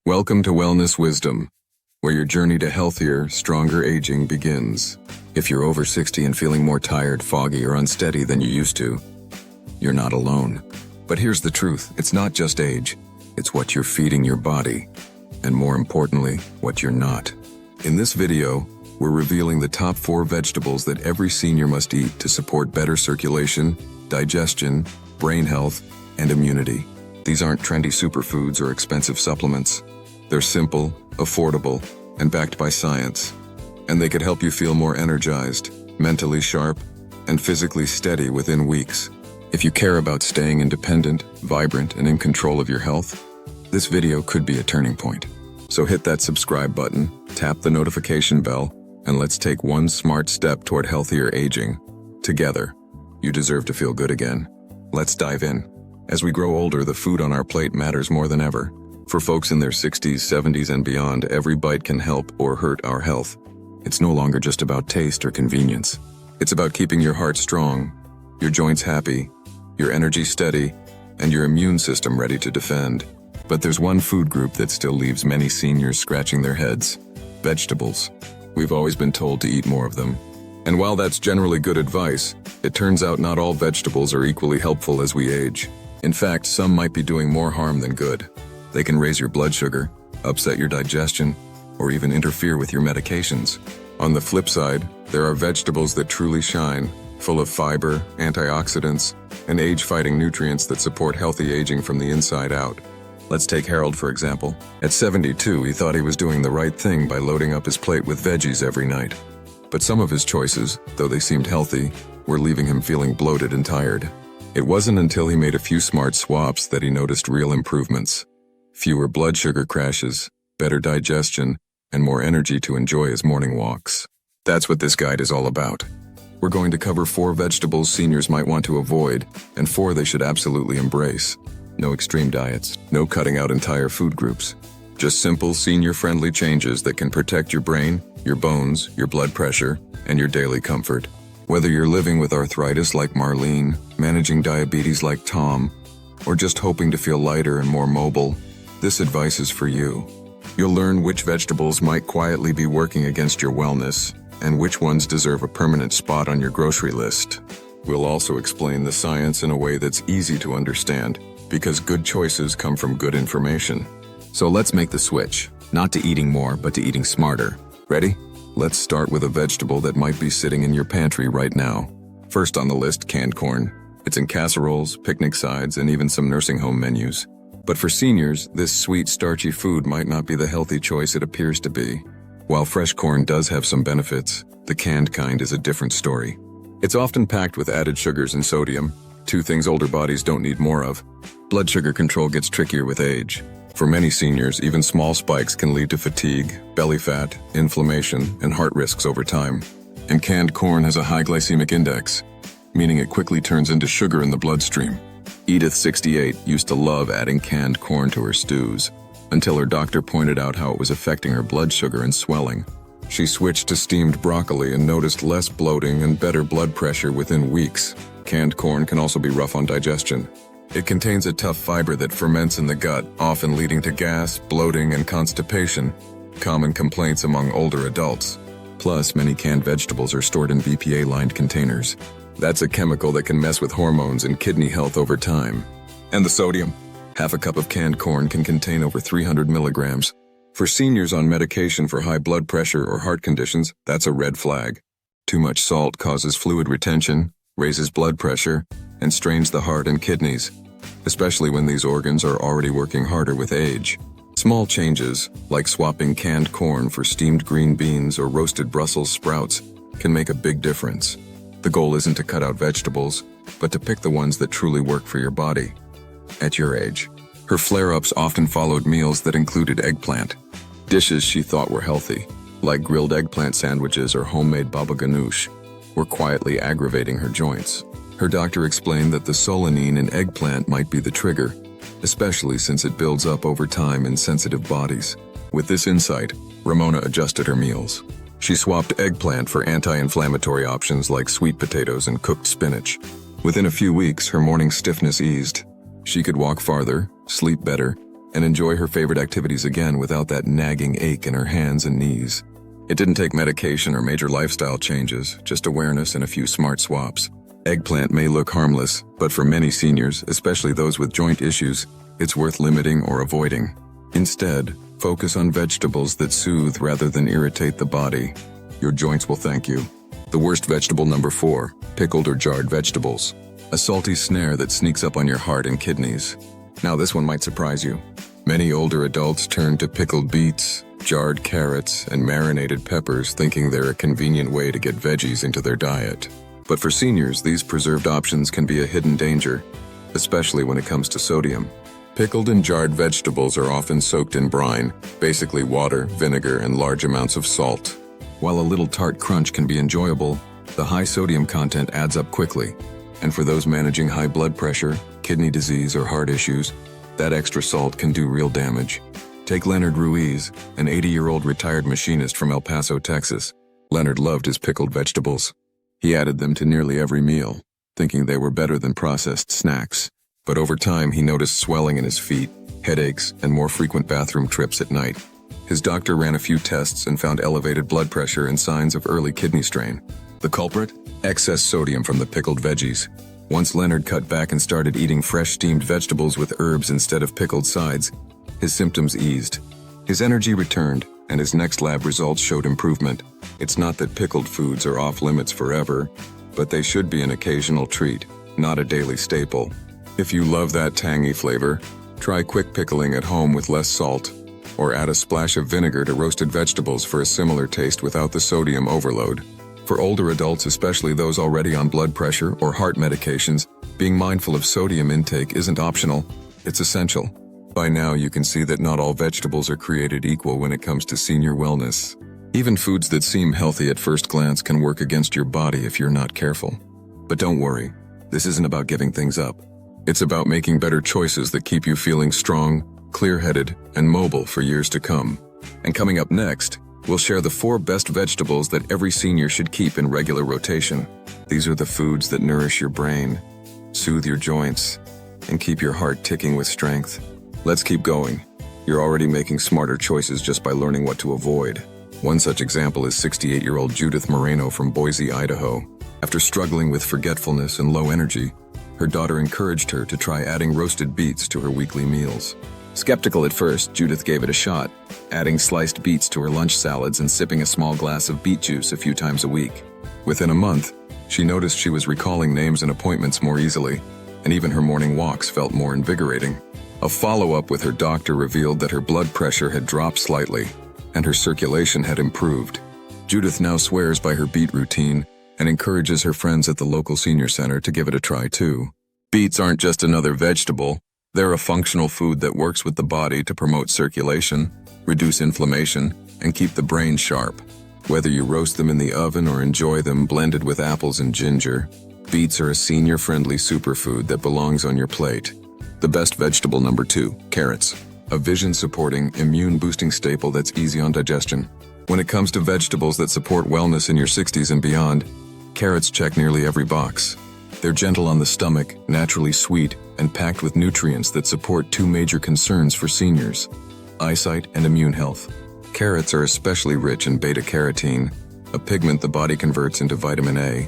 Welcome to Wellness Wisdom, where your journey to healthier, stronger aging begins. If you're over 60 and feeling more tired, foggy, or unsteady than you used to, you're not alone. But here's the truth, it's not just age, it's what you're feeding your body, and more importantly, what you're not. In this video, we're revealing the top 4 vegetables that every senior must eat to support better circulation, digestion, brain health, and immunity. These aren't trendy superfoods or expensive supplements. They're simple, affordable, and backed by science. And they could help you feel more energized, mentally sharp, and physically steady within weeks. If you care about staying independent, vibrant, and in control of your health, this video could be a turning point. So hit that subscribe button, tap the notification bell, and let's take one smart step toward healthier aging. Together, you deserve to feel good again. Let's dive in. As we grow older, the food on our plate matters more than ever. For folks in their 60s, 70s, and beyond, every bite can help or hurt our health. It's no longer just about taste or convenience. It's about keeping your heart strong, your joints happy, your energy steady, and your immune system ready to defend. But there's one food group that still leaves many seniors scratching their heads: vegetables. We've always been told to eat more of them. And while that's generally good advice, it turns out not all vegetables are equally helpful as we age. In fact, some might be doing more harm than good. They can raise your blood sugar, upset your digestion, or even interfere with your medications. On the flip side, there are vegetables that truly shine, full of fiber, antioxidants, and age-fighting nutrients that support healthy aging from the inside out. Let's take Harold, for example. At 72, he thought he was doing the right thing by loading up his plate with veggies every night. But some of his choices, though they seemed healthy, were leaving him feeling bloated and tired. It wasn't until he made a few smart swaps that he noticed real improvements. Fewer blood sugar crashes, better digestion, and more energy to enjoy his morning walks. That's what this guide is all about. We're going to cover 4 vegetables seniors might want to avoid, and 4 they should absolutely embrace. No extreme diets, no cutting out entire food groups. Just simple, senior-friendly changes that can protect your brain, your bones, your blood pressure, and your daily comfort. Whether you're living with arthritis like Marlene, managing diabetes like Tom, or just hoping to feel lighter and more mobile, this advice is for you. You'll learn which vegetables might quietly be working against your wellness, and which ones deserve a permanent spot on your grocery list. We'll also explain the science in a way that's easy to understand, because good choices come from good information. So let's make the switch, not to eating more, but to eating smarter. Ready? Let's start with a vegetable that might be sitting in your pantry right now. First on the list, canned corn. It's in casseroles, picnic sides, and even some nursing home menus. But for seniors, this sweet, starchy food might not be the healthy choice it appears to be. While fresh corn does have some benefits, the canned kind is a different story. It's often packed with added sugars and sodium, 2 things older bodies don't need more of. Blood sugar control gets trickier with age. For many seniors, even small spikes can lead to fatigue, belly fat, inflammation, and heart risks over time. And canned corn has a high glycemic index, meaning it quickly turns into sugar in the bloodstream. Edith, 68, used to love adding canned corn to her stews, until her doctor pointed out how it was affecting her blood sugar and swelling. She switched to steamed broccoli and noticed less bloating and better blood pressure within weeks. Canned corn can also be rough on digestion. It contains a tough fiber that ferments in the gut, often leading to gas, bloating, and constipation, common complaints among older adults. Plus, many canned vegetables are stored in BPA-lined containers. That's a chemical that can mess with hormones and kidney health over time. And the sodium. Half a cup of canned corn can contain over 300 milligrams. For seniors on medication for high blood pressure or heart conditions, that's a red flag. Too much salt causes fluid retention, raises blood pressure, and strains the heart and kidneys, especially when these organs are already working harder with age. Small changes, like swapping canned corn for steamed green beans or roasted Brussels sprouts, can make a big difference. The goal isn't to cut out vegetables, but to pick the ones that truly work for your body. At your age, her flare-ups often followed meals that included eggplant. Dishes she thought were healthy, like grilled eggplant sandwiches or homemade baba ganoush, were quietly aggravating her joints. Her doctor explained that the solanine in eggplant might be the trigger, especially since it builds up over time in sensitive bodies. With this insight, Ramona adjusted her meals. She swapped eggplant for anti-inflammatory options like sweet potatoes and cooked spinach. Within a few weeks, her morning stiffness eased. She could walk farther, sleep better, and enjoy her favorite activities again without that nagging ache in her hands and knees. It didn't take medication or major lifestyle changes, just awareness and a few smart swaps. Eggplant may look harmless, but for many seniors, especially those with joint issues, it's worth limiting or avoiding. Instead, focus on vegetables that soothe rather than irritate the body. Your joints will thank you. The worst vegetable number 4, pickled or jarred vegetables. A salty snare that sneaks up on your heart and kidneys. Now this one might surprise you. Many older adults turn to pickled beets, jarred carrots, and marinated peppers thinking they're a convenient way to get veggies into their diet. But for seniors, these preserved options can be a hidden danger, especially when it comes to sodium. Pickled and jarred vegetables are often soaked in brine, basically water, vinegar, and large amounts of salt. While a little tart crunch can be enjoyable, the high sodium content adds up quickly. And for those managing high blood pressure, kidney disease, or heart issues, that extra salt can do real damage. Take Leonard Ruiz, an 80-year-old retired machinist from El Paso, Texas. Leonard loved his pickled vegetables. He added them to nearly every meal, thinking they were better than processed snacks. But over time, he noticed swelling in his feet, headaches, and more frequent bathroom trips at night. His doctor ran a few tests and found elevated blood pressure and signs of early kidney strain. The culprit? Excess sodium from the pickled veggies. Once Leonard cut back and started eating fresh steamed vegetables with herbs instead of pickled sides, his symptoms eased. His energy returned, and his next lab results showed improvement. It's not that pickled foods are off limits forever, but they should be an occasional treat, not a daily staple. If you love that tangy flavor, try quick pickling at home with less salt, or add a splash of vinegar to roasted vegetables for a similar taste without the sodium overload. For older adults, especially those already on blood pressure or heart medications, being mindful of sodium intake isn't optional, it's essential. By now, you can see that not all vegetables are created equal when it comes to senior wellness. Even foods that seem healthy at first glance can work against your body if you're not careful. But don't worry, this isn't about giving things up. It's about making better choices that keep you feeling strong, clear-headed, and mobile for years to come. And coming up next, we'll share the 4 best vegetables that every senior should keep in regular rotation. These are the foods that nourish your brain, soothe your joints, and keep your heart ticking with strength. Let's keep going. You're already making smarter choices just by learning what to avoid. One such example is 68-year-old Judith Moreno from Boise, Idaho. After struggling with forgetfulness and low energy, her daughter encouraged her to try adding roasted beets to her weekly meals. Skeptical at first, Judith gave it a shot, adding sliced beets to her lunch salads and sipping a small glass of beet juice a few times a week. Within a month, she noticed she was recalling names and appointments more easily, and even her morning walks felt more invigorating. A follow-up with her doctor revealed that her blood pressure had dropped slightly, and her circulation had improved. Judith now swears by her beet routine and encourages her friends at the local senior center to give it a try too. Beets aren't just another vegetable. They're a functional food that works with the body to promote circulation, reduce inflammation, and keep the brain sharp. Whether you roast them in the oven or enjoy them blended with apples and ginger, beets are a senior-friendly superfood that belongs on your plate. The best vegetable number 2, carrots. A vision-supporting, immune-boosting staple that's easy on digestion. When it comes to vegetables that support wellness in your 60s and beyond, carrots check nearly every box. They're gentle on the stomach, naturally sweet, and packed with nutrients that support 2 major concerns for seniors: eyesight and immune health. Carrots are especially rich in beta-carotene, a pigment the body converts into vitamin A.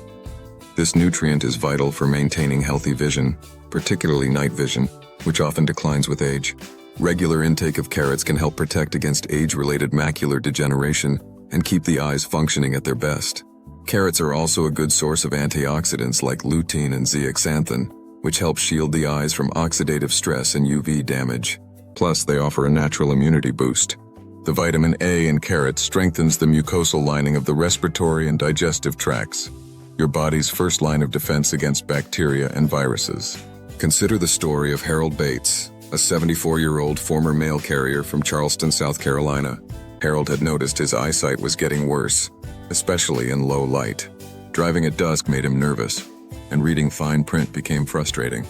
This nutrient is vital for maintaining healthy vision, particularly night vision, which often declines with age. Regular intake of carrots can help protect against age-related macular degeneration and keep the eyes functioning at their best. Carrots are also a good source of antioxidants like lutein and zeaxanthin, which help shield the eyes from oxidative stress and UV damage. Plus, they offer a natural immunity boost. The vitamin A in carrots strengthens the mucosal lining of the respiratory and digestive tracts, your body's first line of defense against bacteria and viruses. Consider the story of Harold Bates, a 74-year-old former mail carrier from Charleston, South Carolina. Harold had noticed his eyesight was getting worse, especially in low light. Driving at dusk made him nervous, and reading fine print became frustrating.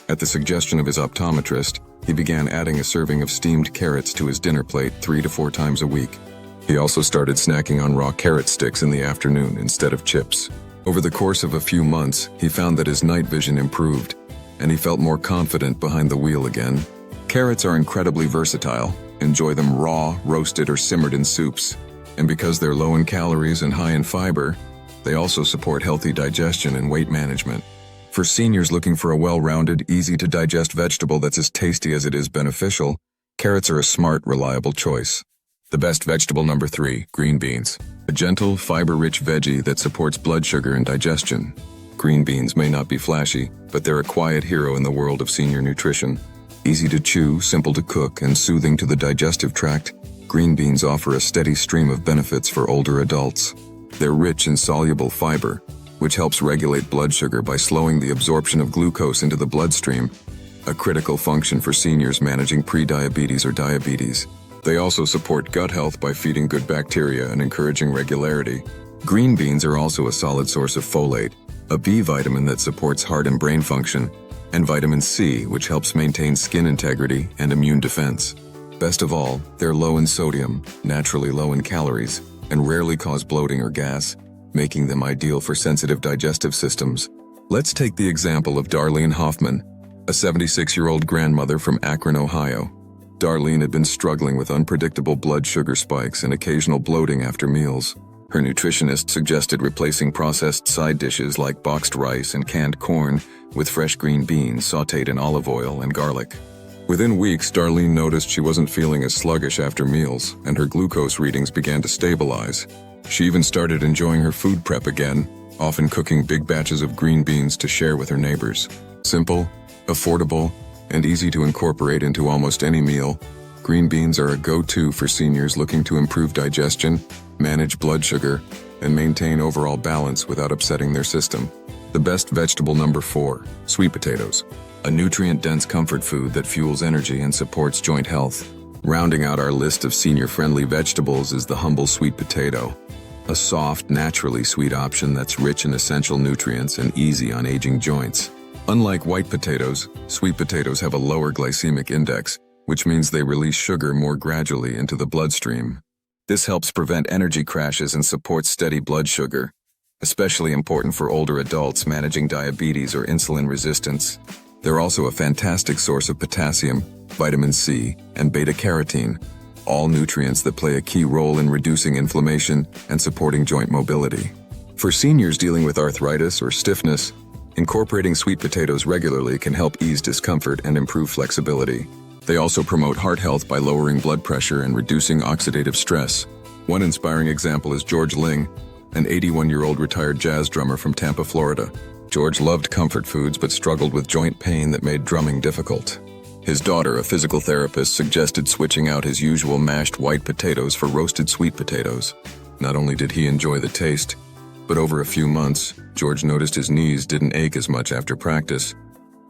At the suggestion of his optometrist, he began adding a serving of steamed carrots to his dinner plate 3 to 4 times a week. He also started snacking on raw carrot sticks in the afternoon instead of chips. Over the course of a few months, he found that his night vision improved, and he felt more confident behind the wheel again. Carrots are incredibly versatile. Enjoy them raw, roasted, or simmered in soups. And because they're low in calories and high in fiber, they also support healthy digestion and weight management. For seniors looking for a well-rounded, easy-to-digest vegetable that's as tasty as it is beneficial, carrots are a smart, reliable choice. The best vegetable number 3, green beans. A gentle, fiber-rich veggie that supports blood sugar and digestion. Green beans may not be flashy, but they're a quiet hero in the world of senior nutrition. Easy to chew, simple to cook, and soothing to the digestive tract, green beans offer a steady stream of benefits for older adults. They're rich in soluble fiber, which helps regulate blood sugar by slowing the absorption of glucose into the bloodstream, a critical function for seniors managing prediabetes or diabetes. They also support gut health by feeding good bacteria and encouraging regularity. Green beans are also a solid source of folate, a B vitamin that supports heart and brain function, and vitamin C, which helps maintain skin integrity and immune defense. Best of all, they're low in sodium, naturally low in calories, and rarely cause bloating or gas, making them ideal for sensitive digestive systems. Let's take the example of Darlene Hoffman, a 76-year-old grandmother from Akron, Ohio. Darlene had been struggling with unpredictable blood sugar spikes and occasional bloating after meals. Her nutritionist suggested replacing processed side dishes like boxed rice and canned corn with fresh green beans sautéed in olive oil and garlic. Within weeks, Darlene noticed she wasn't feeling as sluggish after meals, and her glucose readings began to stabilize. She even started enjoying her food prep again, often cooking big batches of green beans to share with her neighbors. Simple, affordable, and easy to incorporate into almost any meal, green beans are a go-to for seniors looking to improve digestion, manage blood sugar, and maintain overall balance without upsetting their system. The best vegetable number 4, sweet potatoes. A nutrient-dense comfort food that fuels energy and supports joint health. Rounding out our list of senior-friendly vegetables is the humble sweet potato. A soft, naturally sweet option that's rich in essential nutrients and easy on aging joints. Unlike white potatoes, sweet potatoes have a lower glycemic index, which means they release sugar more gradually into the bloodstream. This helps prevent energy crashes and supports steady blood sugar, especially important for older adults managing diabetes or insulin resistance. They're also a fantastic source of potassium, vitamin C, and beta-carotene, all nutrients that play a key role in reducing inflammation and supporting joint mobility. For seniors dealing with arthritis or stiffness, incorporating sweet potatoes regularly can help ease discomfort and improve flexibility. They also promote heart health by lowering blood pressure and reducing oxidative stress. One inspiring example is George Ling, an 81-year-old retired jazz drummer from Tampa, Florida. George loved comfort foods but struggled with joint pain that made drumming difficult. His daughter, a physical therapist, suggested switching out his usual mashed white potatoes for roasted sweet potatoes. Not only did he enjoy the taste, but over a few months, George noticed his knees didn't ache as much after practice,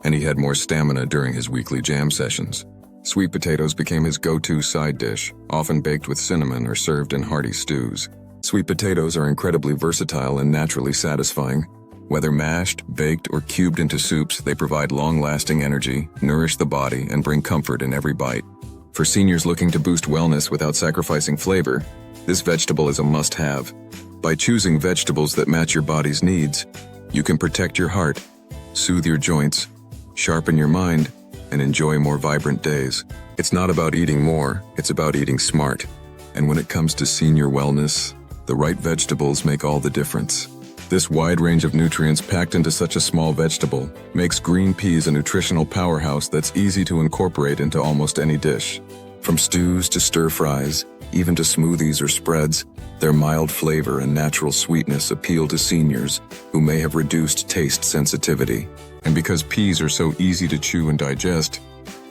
and he had more stamina during his weekly jam sessions. Sweet potatoes became his go-to side dish, often baked with cinnamon or served in hearty stews. Sweet potatoes are incredibly versatile and naturally satisfying. Whether mashed, baked, or cubed into soups, they provide long-lasting energy, nourish the body, and bring comfort in every bite. For seniors looking to boost wellness without sacrificing flavor, this vegetable is a must-have. By choosing vegetables that match your body's needs, you can protect your heart, soothe your joints, sharpen your mind, and enjoy more vibrant days. It's not about eating more, it's about eating smart. And when it comes to senior wellness, the right vegetables make all the difference. This wide range of nutrients packed into such a small vegetable makes green peas a nutritional powerhouse that's easy to incorporate into almost any dish. From stews to stir-fries, even to smoothies or spreads, their mild flavor and natural sweetness appeal to seniors who may have reduced taste sensitivity. And because peas are so easy to chew and digest,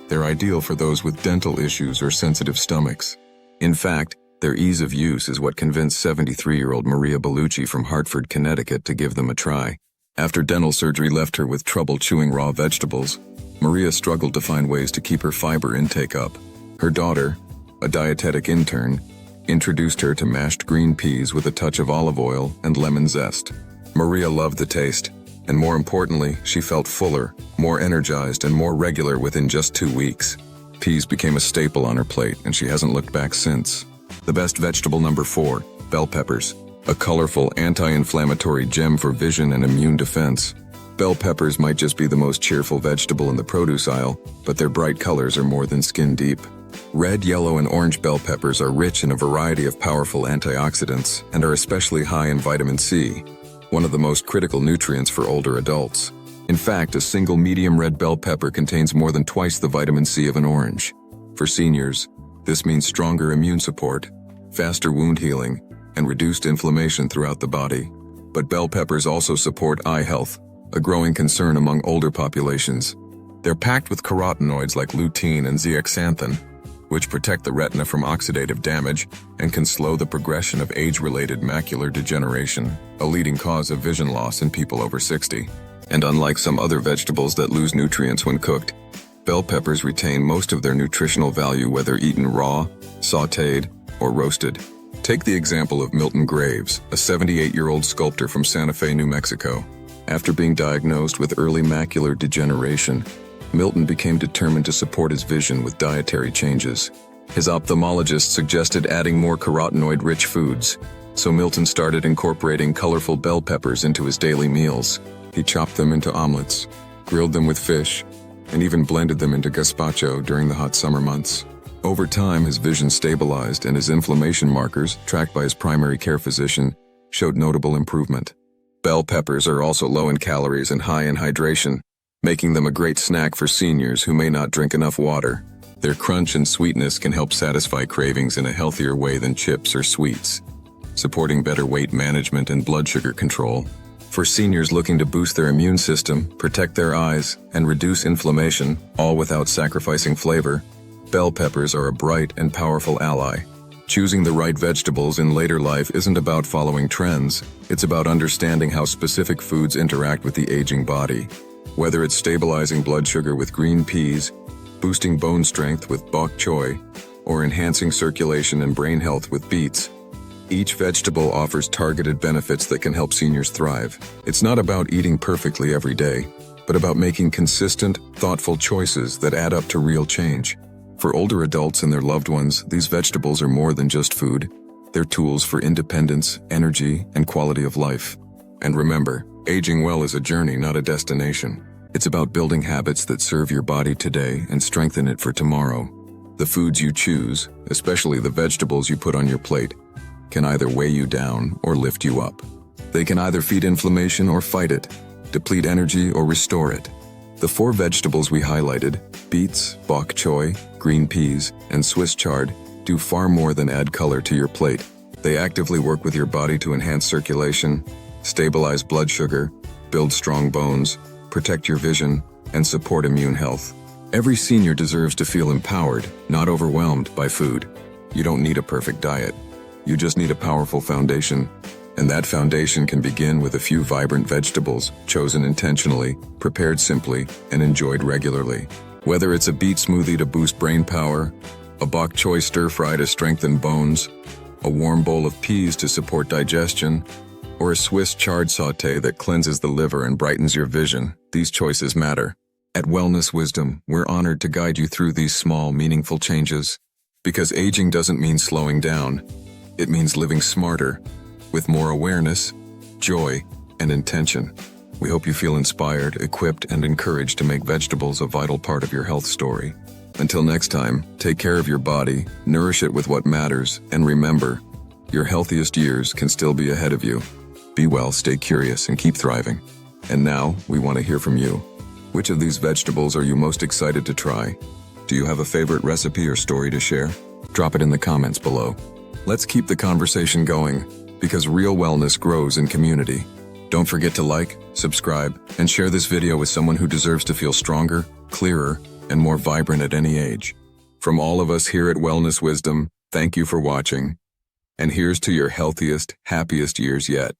they're ideal for those with dental issues or sensitive stomachs. In fact, their ease of use is what convinced 73-year-old Maria Bellucci from Hartford, Connecticut to give them a try. After dental surgery left her with trouble chewing raw vegetables, Maria struggled to find ways to keep her fiber intake up. Her daughter, a dietetic intern, introduced her to mashed green peas with a touch of olive oil and lemon zest. Maria loved the taste, and more importantly, she felt fuller, more energized, and more regular within just 2 weeks. Peas became a staple on her plate, and she hasn't looked back since. The best vegetable number 4, bell peppers. A colorful, anti-inflammatory gem for vision and immune defense. Bell peppers might just be the most cheerful vegetable in the produce aisle, but their bright colors are more than skin deep. Red, yellow, and orange bell peppers are rich in a variety of powerful antioxidants and are especially high in vitamin C, one of the most critical nutrients for older adults. In fact, a single medium red bell pepper contains more than twice the vitamin C of an orange. For seniors, this means stronger immune support, faster wound healing, and reduced inflammation throughout the body. But bell peppers also support eye health, a growing concern among older populations. They're packed with carotenoids like lutein and zeaxanthin, which protect the retina from oxidative damage and can slow the progression of age-related macular degeneration, a leading cause of vision loss in people over 60. And unlike some other vegetables that lose nutrients when cooked, bell peppers retain most of their nutritional value whether eaten raw, sautéed, or roasted. Take the example of Milton Graves, a 78-year-old sculptor from Santa Fe, New Mexico. After being diagnosed with early macular degeneration, Milton became determined to support his vision with dietary changes. His ophthalmologist suggested adding more carotenoid-rich foods, so Milton started incorporating colorful bell peppers into his daily meals. He chopped them into omelets, grilled them with fish, and even blended them into gazpacho during the hot summer months. Over time, his vision stabilized and his inflammation markers, tracked by his primary care physician, showed notable improvement. Bell peppers are also low in calories and high in hydration, making them a great snack for seniors who may not drink enough water. Their crunch and sweetness can help satisfy cravings in a healthier way than chips or sweets, supporting better weight management and blood sugar control. For seniors looking to boost their immune system, protect their eyes, and reduce inflammation, all without sacrificing flavor, bell peppers are a bright and powerful ally. Choosing the right vegetables in later life isn't about following trends, it's about understanding how specific foods interact with the aging body. Whether it's stabilizing blood sugar with green peas, boosting bone strength with bok choy, or enhancing circulation and brain health with beets, each vegetable offers targeted benefits that can help seniors thrive. It's not about eating perfectly every day, but about making consistent, thoughtful choices that add up to real change. For older adults and their loved ones, these vegetables are more than just food. They're tools for independence, energy, and quality of life. And remember, aging well is a journey, not a destination. It's about building habits that serve your body today and strengthen it for tomorrow. The foods you choose, especially the vegetables you put on your plate, can either weigh you down or lift you up. They can either feed inflammation or fight it, deplete energy or restore it. The 4 vegetables we highlighted, beets, bok choy, green peas, and Swiss chard, do far more than add color to your plate. They actively work with your body to enhance circulation, stabilize blood sugar, build strong bones, protect your vision, and support immune health. Every senior deserves to feel empowered, not overwhelmed by food. You don't need a perfect diet. You just need a powerful foundation. And that foundation can begin with a few vibrant vegetables, chosen intentionally, prepared simply, and enjoyed regularly. Whether it's a beet smoothie to boost brain power, a bok choy stir-fry to strengthen bones, a warm bowl of peas to support digestion, or a Swiss chard sauté that cleanses the liver and brightens your vision, these choices matter. At Wellness Wisdom, we're honored to guide you through these small, meaningful changes. Because aging doesn't mean slowing down. It means living smarter, with more awareness, joy, and intention. We hope you feel inspired, equipped, and encouraged to make vegetables a vital part of your health story. Until next time, take care of your body, nourish it with what matters, and remember, your healthiest years can still be ahead of you. Be well, stay curious, and keep thriving. And now, we want to hear from you. Which of these vegetables are you most excited to try? Do you have a favorite recipe or story to share? Drop it in the comments below. Let's keep the conversation going, because real wellness grows in community. Don't forget to like, subscribe, and share this video with someone who deserves to feel stronger, clearer, and more vibrant at any age. From all of us here at Wellness Wisdom, thank you for watching. And here's to your healthiest, happiest years yet.